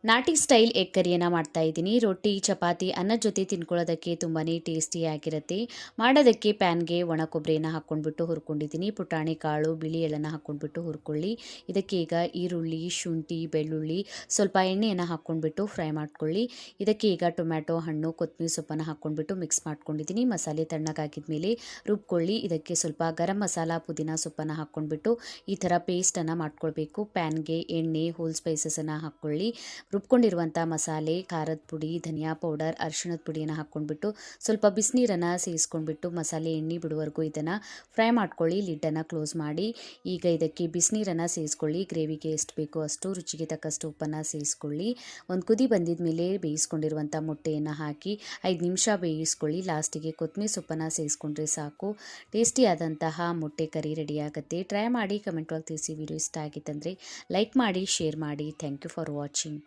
ನಾಟಿ style egg ಕರಿಯನ್ನು ಮಾಡ್ತಾ ಇದ್ದೀನಿ. ರೊಟ್ಟಿ, ಚಪಾತಿ, ಅನ್ನದ ಜೊತೆ ತಿನ್ಕೊಳ್ಳೋದಕ್ಕೆ ತುಂಬಾ ಟೇಸ್ಟಿಯಾಗಿರುತ್ತೆ. ಮಾಡೋದಕ್ಕೆ ಪ್ಯಾನ್ಗೆ ಒಣ ಕೊಬ್ಬರಿಯನ್ನು ಹಾಕ್ಕೊಂಡ್ಬಿಟ್ಟು ಹುರ್ಕೊಂಡಿದ್ದೀನಿ. ಪುಟಾಣಿ ಕಾಳು, ಬಿಳಿ ಎಳ್ಳನ್ನು ಹಾಕ್ಕೊಂಡ್ಬಿಟ್ಟು ಹುರ್ಕೊಳ್ಳಿ. ಇದಕ್ಕೆ ಈಗ ಈರುಳ್ಳಿ, ಶುಂಠಿ, ಬೆಳ್ಳುಳ್ಳಿ, ಸ್ವಲ್ಪ ಎಣ್ಣೆಯನ್ನು ಹಾಕ್ಕೊಂಡ್ಬಿಟ್ಟು ಫ್ರೈ ಮಾಡ್ಕೊಳ್ಳಿ. ಇದಕ್ಕೆ ಈಗ ಟೊಮ್ಯಾಟೊ ಹಣ್ಣು, ಕೊತ್ತಂಬರಿ ಸೊಪ್ಪನ್ನು ಹಾಕ್ಕೊಂಡ್ಬಿಟ್ಟು ಮಿಕ್ಸ್ ಮಾಡ್ಕೊಂಡಿದ್ದೀನಿ. ಮಸಾಲೆ ತಣ್ಣಗಾಗಿದ ಮೇಲೆ ರುಬ್ಕೊಳ್ಳಿ. ಇದಕ್ಕೆ ಸ್ವಲ್ಪ ಗರಂ ಮಸಾಲ, ಪುದೀನ ಸೊಪ್ಪನ್ನು ಹಾಕ್ಕೊಂಡ್ಬಿಟ್ಟು ಈ ಥರ ಪೇಸ್ಟನ್ನು ಮಾಡ್ಕೊಳ್ಬೇಕು. ಪ್ಯಾನ್ಗೆ ಎಣ್ಣೆ, ಹೋಲ್ ಸ್ಪೈಸಸನ್ನು ಹಾಕ್ಕೊಳ್ಳಿ. ರುಬ್ಕೊಂಡಿರುವಂಥ ಮಸಾಲೆ, ಖಾರದ ಪುಡಿ, ಧನಿಯಾ ಪೌಡರ್, ಅರಿಶಿಣದ ಪುಡಿಯನ್ನು ಹಾಕ್ಕೊಂಡ್ಬಿಟ್ಟು ಸ್ವಲ್ಪ ಬಿಸಿನೀರನ್ನು ಸೇರಿಸ್ಕೊಂಡ್ಬಿಟ್ಟು ಮಸಾಲೆ ಎಣ್ಣೆ ಬಿಡುವವರೆಗೂ ಇದನ್ನು ಫ್ರೈ ಮಾಡ್ಕೊಳ್ಳಿ. ಲಿಡ್ಡನ್ನು ಕ್ಲೋಸ್ ಮಾಡಿ ಈಗ ಇದಕ್ಕೆ ಬಿಸಿನೀರನ್ನು ಸೇರಿಸ್ಕೊಳ್ಳಿ. ಗ್ರೇವಿಗೆ ಎಷ್ಟು ಬೇಕೋ ಅಷ್ಟು, ರುಚಿಗೆ ತಕ್ಕಷ್ಟು ಉಪ್ಪನ್ನು ಸೇರಿಸ್ಕೊಳ್ಳಿ. ಒಂದು ಕುದಿ ಬಂದಿದ ಮೇಲೆ ಬೇಯಿಸ್ಕೊಂಡಿರುವಂಥ ಮೊಟ್ಟೆಯನ್ನು ಹಾಕಿ 5 ನಿಮಿಷ ಬೇಯಿಸ್ಕೊಳ್ಳಿ. ಲಾಸ್ಟಿಗೆ ಕೊತ್ತಂಬರಿ ಸೊಪ್ಪನ್ನು ಸೇರಿಸ್ಕೊಂಡ್ರೆ ಸಾಕು. ಟೇಸ್ಟಿಯಾದಂತಹ ಮೊಟ್ಟೆ ಕರಿ ರೆಡಿಯಾಗುತ್ತೆ. ಟ್ರೈ ಮಾಡಿ, ಕಮೆಂಟ್ ಒಳಗೆ ತಿಳಿಸಿ. ವಿಡಿಯೋ ಇಷ್ಟ ಆಗಿತ್ತಂದರೆ ಲೈಕ್ ಮಾಡಿ, ಶೇರ್ ಮಾಡಿ. Thank you for watching.